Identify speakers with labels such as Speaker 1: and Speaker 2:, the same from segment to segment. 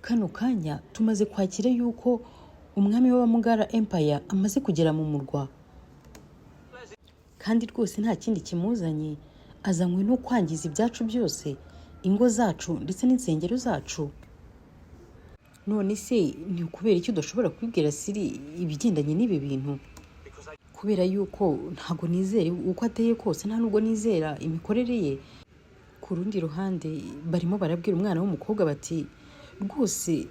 Speaker 1: kano kanya tumaze kwakira yuko umwami w'Abamugara Empire amaze kugera mu murwa, kandi rwose nta kindi kimuzanye, azanywe no kwangiza ibyacu byose, ingo zacu ndetse n'insengero zacu. None se ni ukubera iki udashobora kubibwira Siri ibigendanye n'ibi bintu? Kubera yuko ntago nizere uko ateye kose, nta nubwo nizera imikorere ye. Ku rundi ruhande barimo barabwira umwana w'umukobwa bati rwose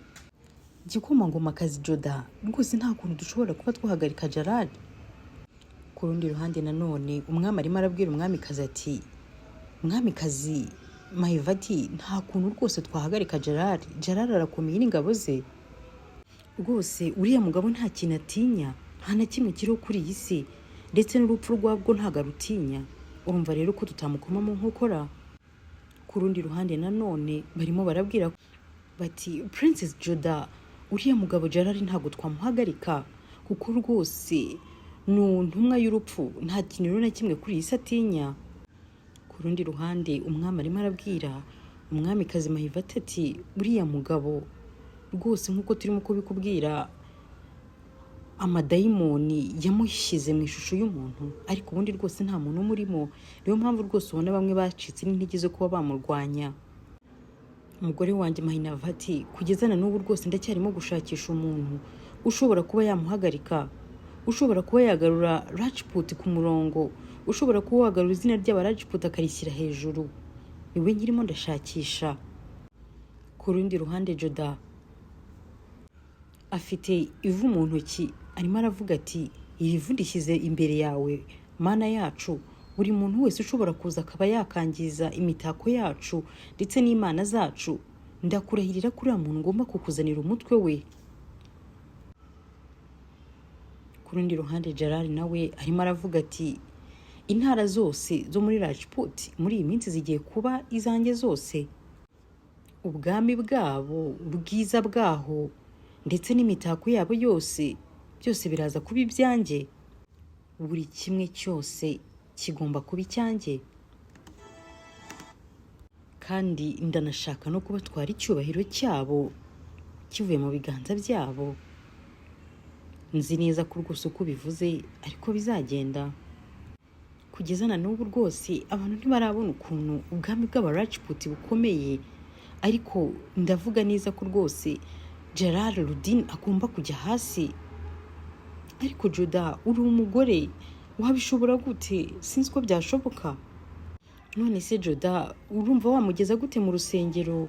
Speaker 1: Gikomangomakazi Joda, rwose nta kuntu dushobora kuba twahagarika Gerard. Ku rundi ruhande nanone umwami arimo arabwira umwamikazi ati umwamikazi Mahivati, nta kuntu rwose twahagarika Gerard. Gerard arakomeye n'ingabo ze, rwose uriya mugabo nta kintu atinya, nta na kimwe kiriho kuri iyi si, ndetse n'urupfu rwabwo ntago arutinya. Urumva rero ko tutamukoma mu nkokora. Ku rundi ruhande nanone barimo barabwira bati Princess Joda, uriya mugabo Gerard ntago twamuhagarika kuko rwose ni intumwa y'urupfu, nta kintu na kimwe kuri iyi si atinya. Ku rundi ruhande umwami arimo arabwira umwamikazi Mahivati ati uriya mugabo rwose nk'uko turimo kubikubwira, amadayimoni yamushyize mu ishusho y'umuntu, ariko ubundi rwose nta muntu umurimo. Niyo mpamvu rwose ubona bamwe bacitse n'intege zo kuba bamurwanya. Umugore wanjye Mahivati, kugeza na n'ubu rwose ndacyarimo gushakisha umuntu ushobora kuba yamuhagarika, ushobora kuba yagarura Rajput ku murongo, ushobora kuba wagarura izina ry'aba Rajput akarishyira hejuru. Niwe nkirimo ndashakisha. Ku rundi ruhande Joda afite ivu mu ntoki, arimo aravuga ati iri vu ndishyize imbere yawe Mana yacu, buri muntu wese ushobora kuza akaba yakangiza imitako yacu ndetse n'imana zacu, ndakurahirira kuri uriya muntu ngomba kukuzanira umutwe we. Ku rundi ruhande Gerard nawe arimo aravuga ati intara zose zo muri Rajput muri iyi minsi zigiye kuba izanjye zose, ubwami bwabo, ubwiza bwaho ndetse n'imitako yabo yose, byose biraza kuba ibyanjye. Buri kimwe cyose kigomba kuba icyanjye, kandi ndanashaka no kubatwara icyubahiro cyabo kivuye mu biganza byabo. Nzi neza ko rwose uko bivuze ariko bizagenda. Kugeza na n'ubu rwose abantu ntibarabona ukuntu ubwami bw'aba Rajput bukomeye, ariko ndavuga neza ko rwose Gerard Rudin agomba kujya hasi. Ariko Joda, uri umugore, wabishobora gute? Sinzi ko byashoboka. None se Joda, urumva wamugeza gute mu rusengero?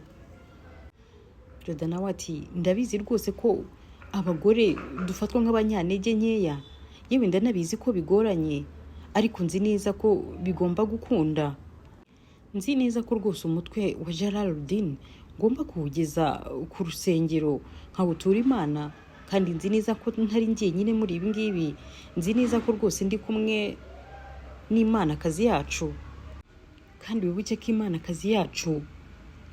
Speaker 1: Joda nawe ati ndabizi rwose ko abagore dufatwa nk'abanyantege nkeya, yewe ndanabizi ko bigoranye, ariko nzi neza ko bigomba gukunda. Nzi neza ko rwose umutwe wa Gerard Rudin ngomba kuwugeza ku rusengero nkawutura Imana, kandi nzi neza ko ntari njyenyine muri ibi ngibi. Nzi neza ko rwose ndi kumwe n'Imanakazi yacu, kandi wibuke ko Imanakazi yacu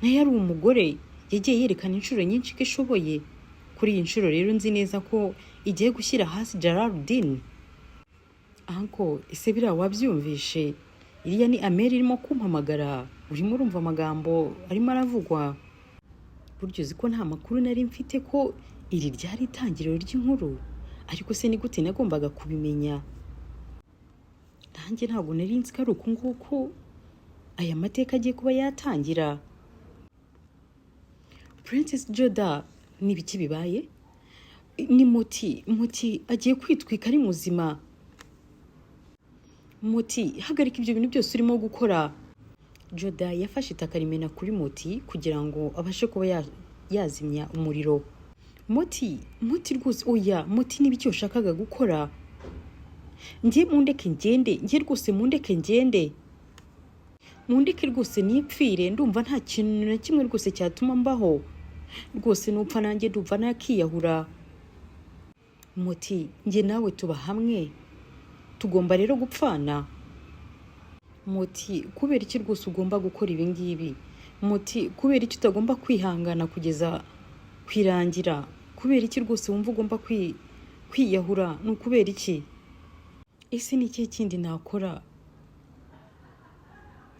Speaker 1: nayo ari umugore, yagiye yerekana inshuro nyinshi ko ishoboye. Kuri iyi nshuro rero nzi neza ko igiye gushyira hasi Gerard Rudin. Anko, ese biriya wabyumvishe? Iriya ni Ameri irimo kumpamagara, urimo urumva amagambo arimo aravugwa? Buryo uzi ko nta makuru nari mfite ko iri ryari itangiriro ry'inkuru, ariko se ni gute nagombaga kubimenya? Nanjye ntabwo nari nzi ko ari uku nguku aya mateka agiye kuba yatangira. Princess Joda, ni ibiki bibaye? Ni Moti agiye kwitwika ari muzima. Moti, hagarika ibyo bintu byose urimo gukora. Joda yafashe itaka rimena kuri Moti kugira ngo abashe kuba yazimya umuriro. Moti rwose oya, Moti n'ibiki ushakaga gukora? Njye mundeke ngende, njye rwose mundeke ngende. Mundeke rwose nipfire, ndumva nta kintu na kimwe rwose cyatuma mbaho. Rwose nupfa nanjye ndumva nakiyahura. Moti, njye nawe tuba hamwe, tugomba rero gupfana. Moti, kubera iki rwose ugomba gukora ibi ngibi? Moti, kubera iki utagomba kwihangana kugeza kwirangira? Kubera iki rwose wumva ugomba kwiyahura? Ni ukubera iki? Ese ni ikihe kindi nakora?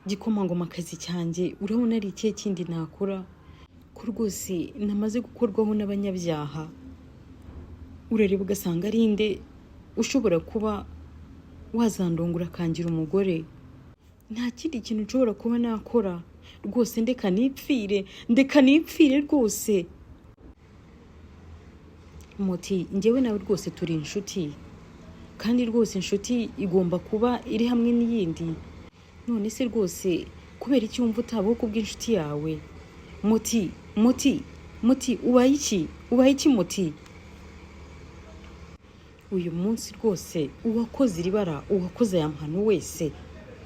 Speaker 1: Gikomangomakazi cyanjye, urabona ari ikihe kindi nakora? ko rwose namaze gukorwaho n'abanyabyaha. Urareba ugasanga ari nde ushobora kuba wazandongora akangira umugore. Nta kindi kintu nshobora kuba nakora. Rwose ndeka nipfire rwose. Moti, njyewe nawe rwose turi inshuti, kandi rwose inshuti igomba kuba iri hamwe n'iyindi. None se rwose kubera iki wumva utabaho kubw'inshuti yawe? Moti, ubaye iki Moti? Uyu munsi rwose uwakoze iri bara, uwakoze aya mahano wese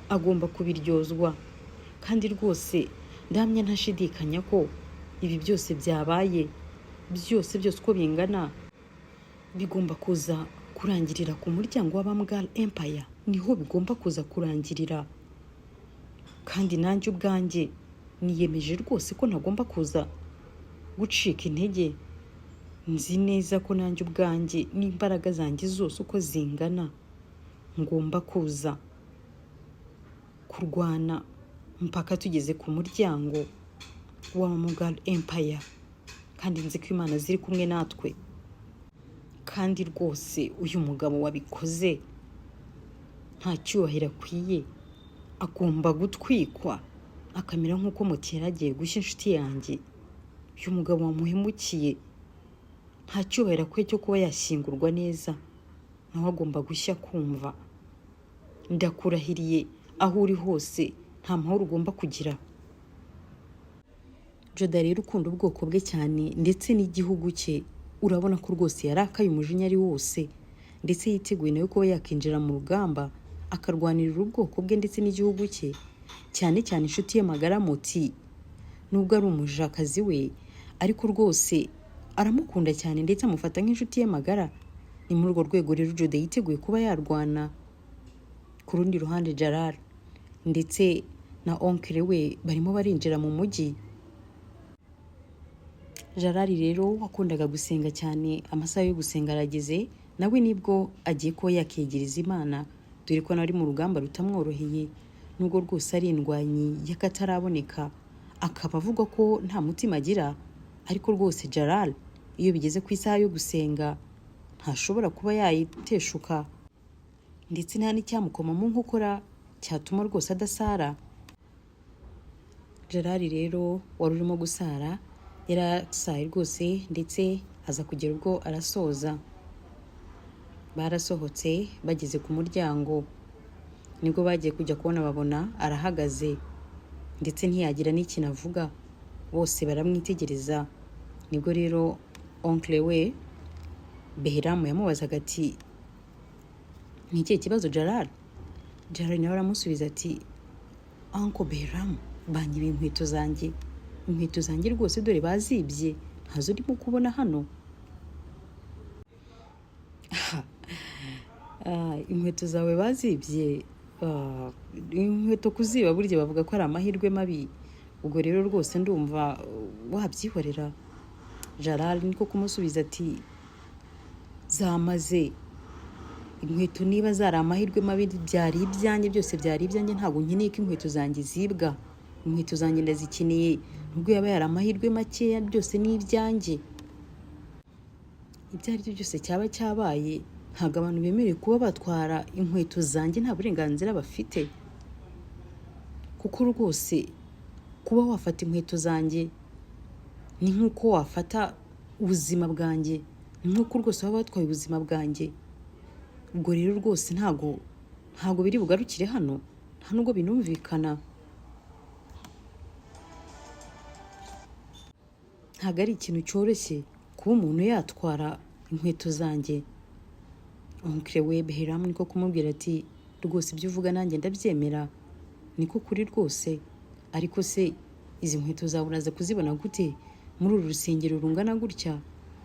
Speaker 1: agomba kubiryozwa. Kandi rwose ndamya ntashidikanya ko ibi byose byabaye, byose uko bingana, bigomba kuza kurangirira ku muryango w'Abamgal Empire. Niho bigomba kuza kurangirira. Kandi nanjye ubwanjye niyemeje rwose ko ntagomba kuza gucika intege. Nzi neza ko nanjye ubwanjye n'imbaraga zanjye zose uko zingana ngomba kuza kurwana mpaka tugeze ku muryango w'Abamgal Empire. Kandi nzi ko Imana ziri kumwe natwe. Kandi rwose uyu mugabo wabikoze nta cyubahiro akwiye, agomba gutwikwa akamera nk'uko Moti yaragiye gushya inshuti yanjye. Uyu mugabo wamuhemukiye nta cyubahiro akwiye cyo kuba yashyingurwa neza, nawe agomba gushya kumva. Ndakurahiriye aho uri hose nta mahoro ugomba kugira. Joda rero ukunda ubwoko bwe cyane ndetse n'igihugu cye, urabona ko rwose yarakaye umujinya ari wose, ndetse yiteguye nawe kuba yakinjira mu rugamba akarwanirira ubwoko bwe ndetse n'igihugu cye, cyane cyane inshuti ye magara Moti. Nubwo ari umujakazi we, ariko rwose aramukunda cyane ndetse amufata nk'inshuti ye magara. Ni muri urwo rwego rero Joda yiteguye kuba yarwana. Ku rundi ruhande Jalal ndetse na onkere we barimo barinjira mu mujyi. Jalal rero wakundaga gusenga cyane, amasaha yo gusenga arageze, nawe nibwo agiye ko yakegeriza Imana, dore ko nari mu rugamba rutamworoheye. Nubwo rwose ari indwanyi y'akataraboneka, akaba avuga ko nta mutima agira, ariko rwose Jalal iyo bigeze ku isaha yo gusenga ntashobora kuba yayiteshuka, ndetse nta n'icyamukoma mu nkokora cyatuma rwose adasara. Jalal rero wari urimo gusara yarasaye rwose, ndetse aza kugera ubwo arasoza. Barasohotse bageze ku muryango, nibwo bagiye kujya kubona babona arahagaze, ndetse ntiyagira n'ikintu avuga. Bose baramwitegereza. Nibwo rero onkle we Behram yamubazaga ati, ni ikihe kibazo Jalal? Jalal nawe aramusubiza ati, Uncle Behram, banyibiye inkweto zanjye rwose, dore bazibye, ntazo urimo kubona hano. Inkweto zawe bazibye? Inkweto kuziba burya bavuga ko ari amahirwe mabi. Ubwo rero rwose ndumva wabyihorera. Jalal niko kumusubiza ati, zamaze. Inkweto niba zari amahirwe mabi byari ibyanjye, byose byari ibyanjye, ntabwo nkeneye ko inkweto zanjye zibwa. Inkweto zanjye ndazikeneye, nubwo yaba yari amahirwe makeya, byose ni ibyanjye. Ibyo ari byo byose cyaba cyabaye, ntabwo abantu bemerewe kuba batwara inkweto zanjye, nta burenganzira bafite. Kuko rwose kuba wafata inkweto zanjye ni nk'uko wafata ubuzima bwanjye, ni nk'uko rwose waba watwaye ubuzima bwanjye. Ubwo rero rwose ntabwo biri bugarukire hano, nta nubwo binumvikana. Ntabwo ari ikintu cyoroshye kuba umuntu yatwara inkweto zanjye. Onkle we Behram niko kumubwira ati, rwose ibyo uvuga nanjye ndabyemera, niko kuri rwose, ariko se izi nkweto zawe uraza kuzibona gute muri uru rusengero rungana gutya?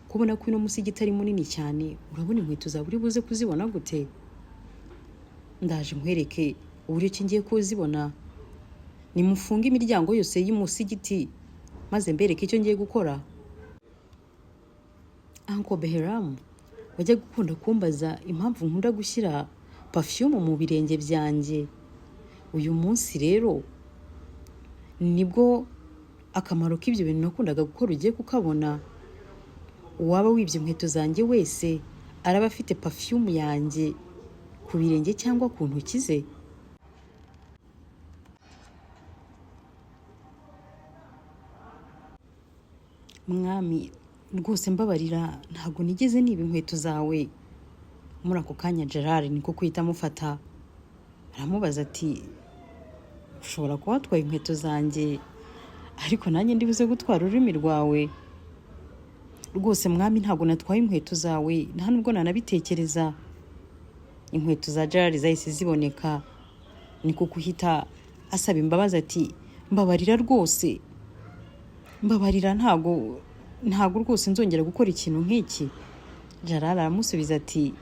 Speaker 1: Kubona ko ino musigiti ari munini cyane, urabona inkweto zawe uri buze kuzibona gute? Ndaje nkwereke uburyo ki ngiye kuzibona. Nimufunge imiryango yose y'umusigiti maze mbereke icyo ngiye gukora. Uncle Behram wajya gukunda kumbaza impamvu nkunda gushyira perfume mu birenge byanjye. Uyu munsi rero nibwo akamaro k'ibyo bintu nakundaga gukora ugiye kukabona. Uwaba wibye inkweto zanjye wese araba afite perfume yanjye ku birenge cyangwa ku ntoki ze. Mwami rwose mbabarira, ntabwo nigeze niba inkweto zawe. Muri ako kanya Gerard niko kwita amufata, aramubaza ati ushobora kuba watwaye inkweto zanjye, ariko nanjye ndibuze gutwara ururimi rwawe. Rwose mwami ntabwo natwaye inkweto zawe, nta nubwo nanabitekereza. Inkweto za Gerard zahise ziboneka, niko kuhita asaba imbabazi ati mbabarira rwose, mbabarira, ntabwo rwose nzongera gukora ikintu nk'iki. Gerard aramusubiza ati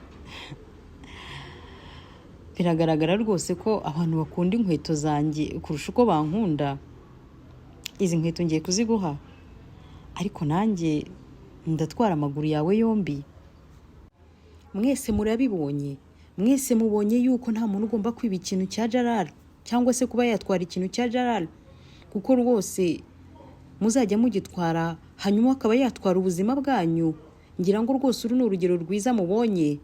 Speaker 1: biragaragara rwose ko abantu bakunda inkweto zanjye kurusha uko bankunda. Izi nkweto ngiye kuziguha, ariko nanjye ndatwara amaguru yawe yombi. Mwese murabibonye, mwese mubonye yuko nta muntu ugomba kwiba ikintu cya Gerard cyangwa se kuba yatwara ikintu cya Gerard, kuko rwose muzajya mugitwara hanyuma akaba yatwara ubuzima bwanyu. Ngira ngo rwose uru ni urugero rwiza mubonye.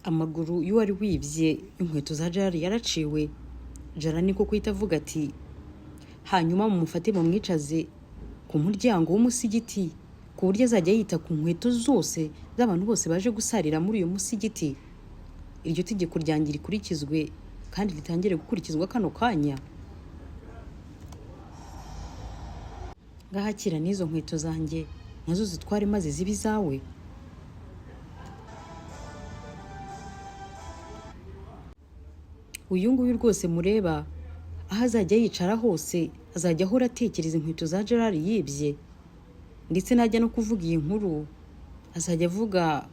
Speaker 1: Amaguru y'uwari wibye inkweto za Gerard yaraciwe. Gerard niko kwita avuga ati hanyuma mumufate mumwicaze ku muryango w'umusigiti, ku buryo azajya yita ku nkweto zose z'abantu bose baje gusarira muri uyu musigiti. Iryo tegeko ryanjye rikurikizwe kandi ritangire gukurikizwa kano kanya. Ngahakira n'izo nkweto zanjye nazo zitware maze zibe izawe. Uyu nguyu rwose mureba, aho azajya yicara hose azajya ahora atekereza inkweto za Gerard yibye, ndetse najya no kuvuga iyi nkuru azajya avuga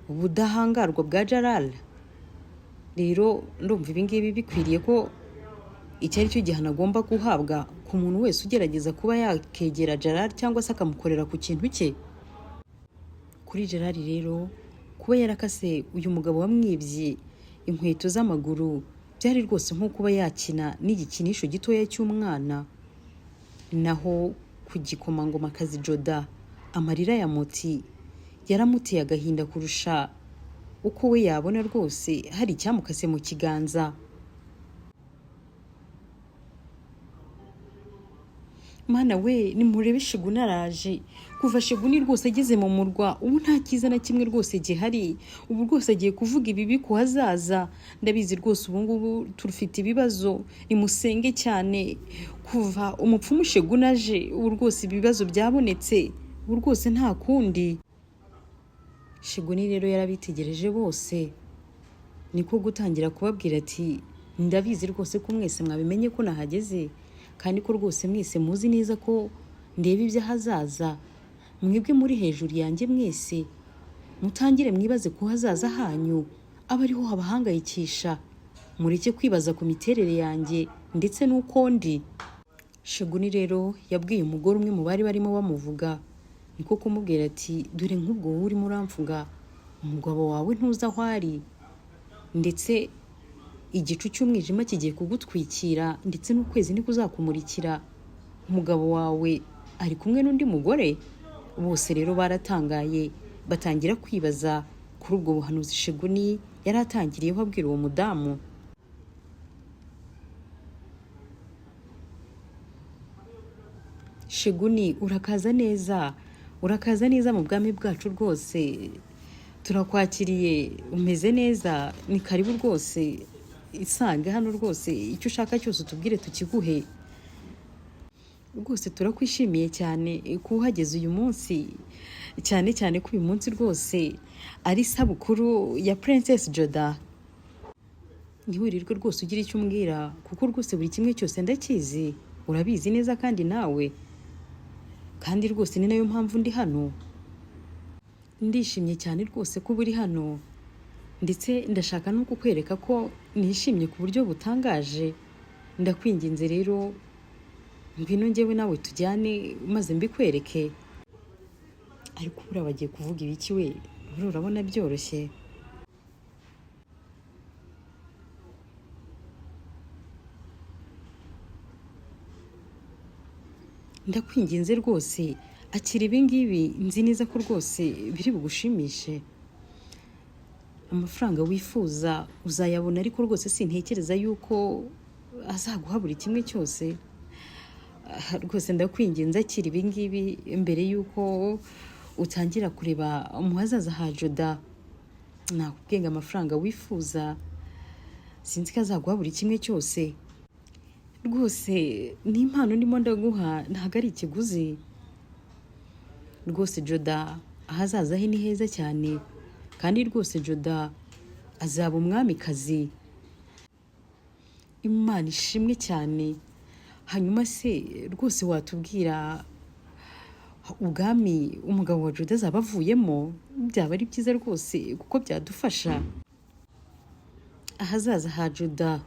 Speaker 1: ubudahangarwa bwa Gerard. Rero ndumva ibingibi bikwiriye ko icyo ari cyo gihano agomba guhabwa ku muntu wese ugerageza kuba yakegera Gerard cyangwa se akamukorera ku kintu cye. Kuri Gerard rero kuba yarakase uyu mugabo wamwibye inkweto z'amaguru byari rwose nko kuba yakina n'igikinisho gitoya cy'umwana. Naho ku gikomangomakazi Joda, amarira ya Moti yaramuteye agahinda kurusha uko we yabona rwose hari icyamukase mu kiganza. Mana we, nimurebe Sheguni araje. Kuva Sheguni rwose ageze mu murwa, ubu nta cyiza na kimwe rwose gihari. Ubu rwose agiye kuvuga ibibi ku hazaza. Ndabizi rwose ubu ngubu turufite ibibazo, nimusenge cyane. Kuva umupfumu Sheguni aje, ubu rwose ibibazo byabonetse, ubu rwose nta kundi. Sheguni rero yarabitegereje bose, niko gutangira kubabwira ati ndabizi rwose ko mwese mwabimenye ko nahageze, kandi ko rwose mwese muzi neza ko ndeba iby'ahazaza. Mwebwe muri hejuru yanjye mwese mutangire mwibaze ku hazaza hanyu, aba ariho habahangayikisha. Mureke kwibaza ku miterere yanjye ndetse n'uko ndi. Sheguni rero yabwiye umugore umwe mu bari barimo bamuvuga, niko kumubwira ati dore nk'ubwo wowe urimo uramvuga, umugabo wawe ntuzi aho ari, ndetse igicu cy'umwijima kigiye kugutwikira, ndetse n'ukwezi ntikuzakumurikira. Umugabo wawe ari kumwe n'undi mugore. Bose rero baratangaye, batangira kwibaza kuri ubwo buhanuzi Sheguni yari atangiriyeho abwira uwo mudamu. Sheguni urakaza neza, urakaza neza mu bwami bwacu rwose. Turakwakiriye, umeze neza, ni karibu rwose. Isange hano rwose, icyo ushaka cyose utubwire tukiguhe. Rwose turakwishimiye cyane ko uhageze uyu munsi, cyane cyane ko uyu munsi rwose ari isabukuru ya Princess Joda. Ntiwirirwe rwose ugira icyo umbwira, kuko rwose buri kimwe cyose ndakizi, urabizi neza kandi nawe. Kandi rwose ni nayo mpamvu ndi hano. Ndishimye cyane rwose ko uri hano, ndetse ndashaka no kukwereka ko nishimye ku buryo butangaje. Ndakwinginze rero ngwino njyewe nawe tujyane maze mbikwereke. Ariko buriya bagiye kuvuga ibiki we? Urabona byoroshye? ndakwinginze rwose akira ibi ngibi, nzi neza ko rwose biri bugushimishe. Amafaranga wifuza uzayabona, ariko rwose sintekereza yuko azaguha buri kimwe cyose. Rwose ndakwinginze akira ibi ngibi mbere yuko utangira kureba mu hazaza ha Joda. Nakubwiye ngo amafaranga wifuza sinzi ko azaguha buri kimwe cyose. Rwose ni impano ndimo ndaguha, ntabwo ari ikiguzi. Rwose Joda ahazaza he ni heza cyane, kandi rwose Joda azaba umwamikazi. Imana ishimwe cyane. Hanyuma se rwose watubwira ubwami umugabo wa Joda azaba avuyemo? Byaba ari byiza rwose kuko byadufasha. Ahazaza ha Joda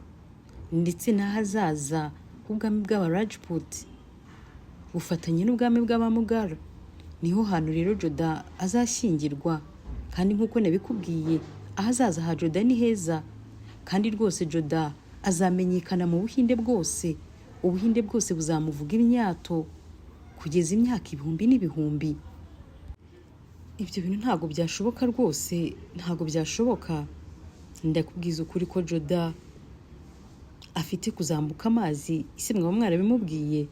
Speaker 1: ndetse n'ahazaza h'ubwami bw'aba Rajput bufatanye n'ubwami bw'abamugara, niho hantu rero Joda azashyingirwa. Kandi nk'uko nabikubwiye, ahazaza ha Joda ni heza, kandi rwose Joda azamenyekana mu Buhinde bwose. Ubuhinde bwose buzamuvuga imyato kugeza imyaka ibihumbi n'ibihumbi. Ibyo bintu ntabwo byashoboka rwose, ntabwo byashoboka. Ndakubwiza ukuri ko Joda afite kuzambuka amazi, isi mwaba mwarabimubwiye.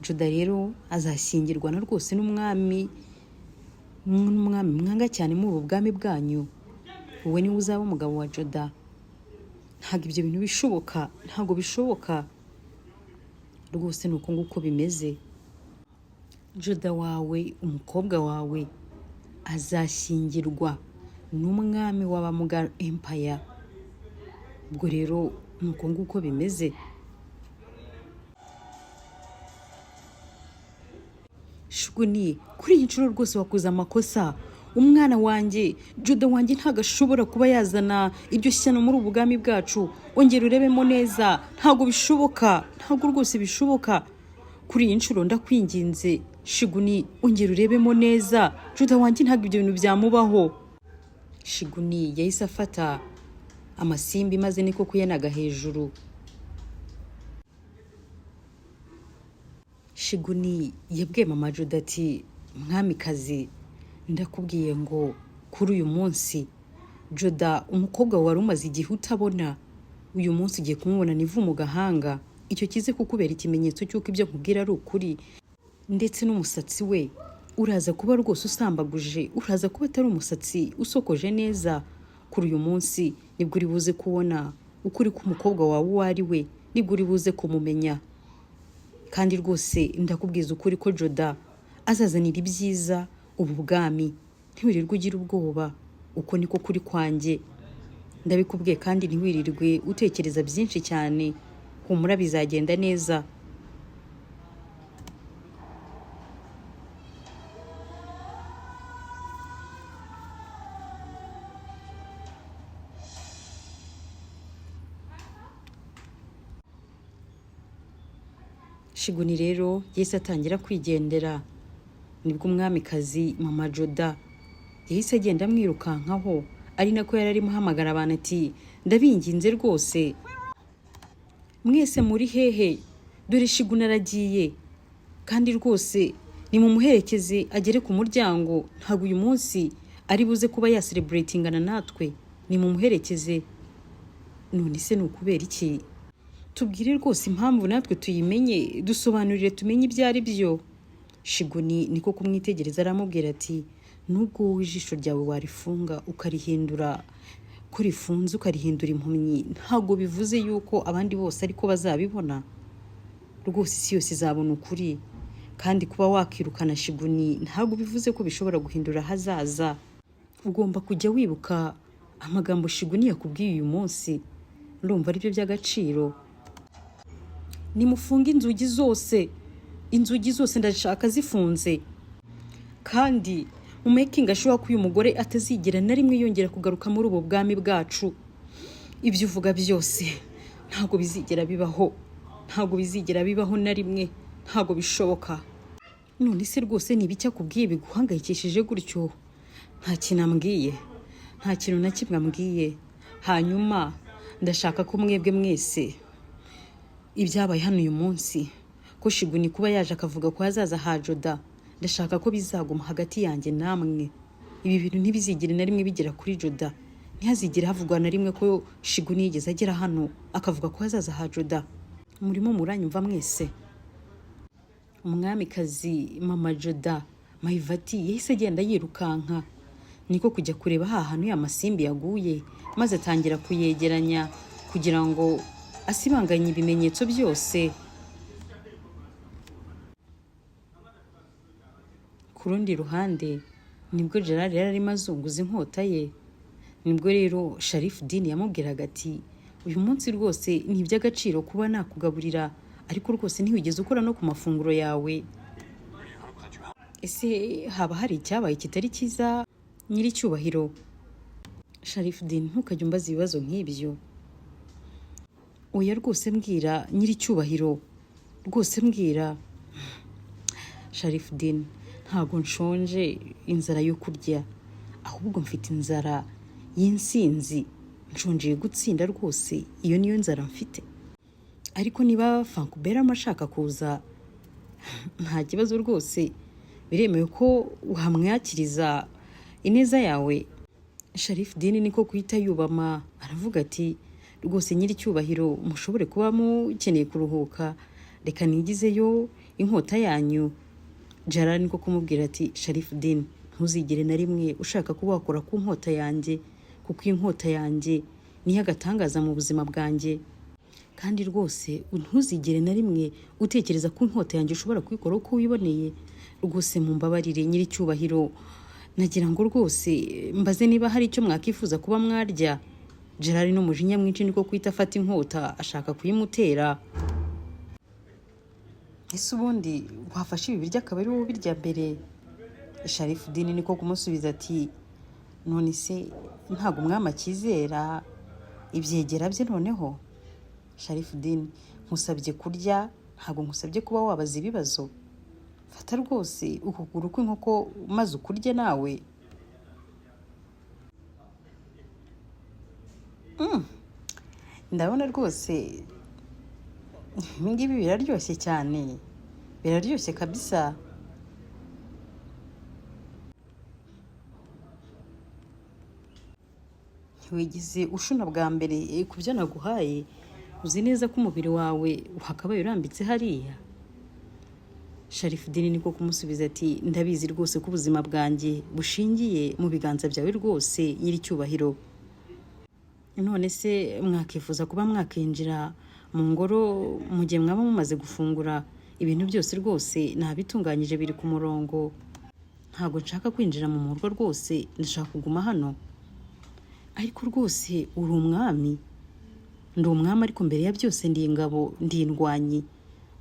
Speaker 1: Joda rero azashyingirwa na rwose n'umwami mwanga cyane muri ubu bwami bwanyu. Wowe niwe uzaba umugabo wa Joda. Ntabwo ibyo bintu bishoboka, ntabwo bishoboka. Rwose nuko nguko bimeze. Joda wawe, umukobwa wawe, azashyingirwa n'umwami w'abamugara Empire. Ubwo rero nuko nguko bimeze. Shuguni, kuri iyi nshuro rwose wakoze amakosa. Umwana wanjye, Joda wanjye ntabwo ashobora kuba yazana iryo shyano muri ubu bwami bwacu. Ongera urebemo neza, ntabwo bishoboka, ntabwo rwose bishoboka. Kuri iyi nshuro ndakwinginze Shiguni, ongera urebemo neza. Joda wanjye ntabwo ibyo bintu byamubaho. Shiguni yahise afata amasimbi maze niko kuyanaga hejuru. Shiguni yabwiye mama Joda ati, mwamikazi, ndakubwiye ngo kuri uyu munsi Joda umukobwa wari umaze igihe utabona, uyu munsi ugiye kumubona nivu mu gahanga. Icyo kize kukubera ikimenyetso cy'uko ibyo nkubwira ari ukuri. Ndetse n'umusatsi we uraza kuba rwose usambaguje, uraza kuba atari umusatsi usokoje neza. Kuri uyu munsi nibwo uri buze kubona ukuri k'umukobwa wawe uwo ari we, nibwo uri buze kumumenya. Kandi rwose ndakubwiza ukuri ko Joda azazanira ibyiza ubu bwami. Ntiwirirwe ugira ubwoba, uko niko kuri kwanjye. Ndabikubwiye kandi ntiwirirwe utekereza byinshi cyane. Humura bizagenda neza. Shiguni rero yahise atangira kwigendera. Nibwo umwamikazi mama Joda yahise agenda amwirukankaho, ari nako yari arimo ahamagara abantu ati, ndabinginze rwose mwese muri hehe? Dore Shiguni aragiye, kandi rwose ni mu muherekeze agere ku muryango. Ntabwo uyu munsi ari buze kuba ya celebratingana natwe, ni mu muherekeze. None se ni ukubera iki? Tubwire rwose impamvu natwe tuyimenye, dusobanurire tumenye ibyo ari byo. Shiguni niko kumwitegereza aramubwira ati, nubwo wowe ijisho ryawe warifunga ukarihindura ko rifunze, ukarihindura impumyi, ntabwo bivuze yuko abandi bose ariko bazabibona. Rwose isi yose izabona ukuri. Kandi kuba wakirukana Shiguni ntabwo bivuze ko bishobora guhindura hazaza. Ugomba kujya wibuka amagambo Shiguni yakubwiye uyu munsi. Ndumva ari byo by'agaciro. Nimufunge inzugi zose, inzugi zose ndashaka zifunze. Kandi umakinga sure ko uyu mugore atazigera na rimwe yongera kugaruka muri ubu bwami bwacu. Ibyo uvuga byose ntabwo bizigera bibaho, ntabwo bizigera bibaho na rimwe, ntabwo bishoboka. None se rwose ni ibiki akubwiye biguhangayikishije gutyo? Nta kintu ambwiye, nta kintu na kimwe ambwiye. Hanyuma ndashaka ko mwebwe mwese ibyabaye hano uyu munsi ko Shiguni kuba yaje akavuga ko hazaza ha Joda, ndashaka ko bizaguma hagati yanjye namwe. Ibi bintu ntibizigire na rimwe bigera kuri Joda. Ntihazigire havugwa na rimwe ko Shiguni yigeze agera hano akavuga ko hazaza ha Joda. Murimo muranyumva mwese? Umwamikazi Mama Joda Maivati yahise agenda yirukanka, niko kujya kureba hantu ya masimbi yaguye, maze atangira kuyegeranya kugira ngo asibanganye ibimenyetso byose. Ku rundi ruhande nibwo Gerard yari arimo azunguza inkota ye. Nibwo rero Sharifudin yamubwiraga ati, uyu munsi rwose ni iby'agaciro kuba nakugaburira, ariko rwose ntiwigeze ukora no ku mafunguro yawe. Ese haba hari icyabaye kitari cyiza nyiricyubahiro? Sharifudin, ntukajye umbaza ibibazo nk'ibyo. Oya rwose mbwira nyiricyubahiro, rwose mbwira. Sharifudin, ntabwo nshonje inzara yo kurya, ahubwo mfite inzara y'insinzi. Nshonjeye gutsinda rwose, iyo niyo nzara mfite. Ariko niba Fankubera amashaka kuza, nta kibazo rwose, biremewe ko uhamwakiriza ineza yawe. Sharifudin niko kuhita yubama aravuga ati, rwose nyiricyubahiro, mushobore kuba mukeneye kuruhuka, reka nigizeyo inkota yanyu. Gerard niko kumubwira ati, Sharifudin, ntuzigere na rimwe ushaka kuba wakora ku nkota yanjye, kuko inkota yanjye niyo agatangaza mu buzima bwanjye. Kandi rwose ntuzigere na rimwe utekereza ko inkota yanjye ushobora kuyikora uko wiboneye. Rwose mumbabarire nyiricyubahiro, nagira ngo rwose mbaze niba hari icyo mwakifuza kuba mwarya. Gerard n'umujinya mwinshi niko kwita afata inkota ashaka kuyimutera. Ese ubundi wafashe ibi biryo akaba ari wowe birya mbere? Sharifudin niko kumusubiza ati, none se ntabwo umwami akizera ibyegera bye noneho? Sharifudin, nkusabye kurya, ntabwo nkusabye kuba wabaza ibibazo. Fata rwose ukuguru kw'inkoko maze ukurye nawe. Ndabona rwose ibingibi biraryoshye cyane, biraryoshye kabisa. Ntiwigeze ushuna bwa mbere ku byo naguhaye? Uzi neza ko umubiri wawe wakabaye urambitse hariya? Sharifudin niko kumusubiza ati, ndabizi rwose ko ubuzima bwanjye bushingiye mu biganza byawe rwose nyiricyubahiro. None se mwakifuza kuba mwakinjira mu ngoro mu gihe mwaba mumaze gufungura? Ibintu byose rwose nabitunganyije biri ku murongo. Ntabwo nshaka kwinjira mu murwa rwose, ndashaka kuguma hano. Ariko rwose uri umwami. Ndi umwami, ariko mbere ya byose ndi ingabo, ndi indwanyi.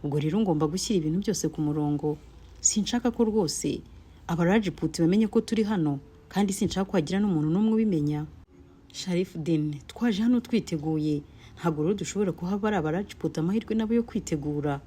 Speaker 1: Ubwo rero ngomba gushyira ibintu byose ku murongo. Sinshaka ko rwose Abarajiputi bamenye ko turi hano, kandi sinshaka ko hagira n'umuntu n'umwe ubimenya. Sharifudin, twaje hano twiteguye, ntabwo rero dushobora kuhaba ari Abarajiputi amahirwe nabo yo kwitegura.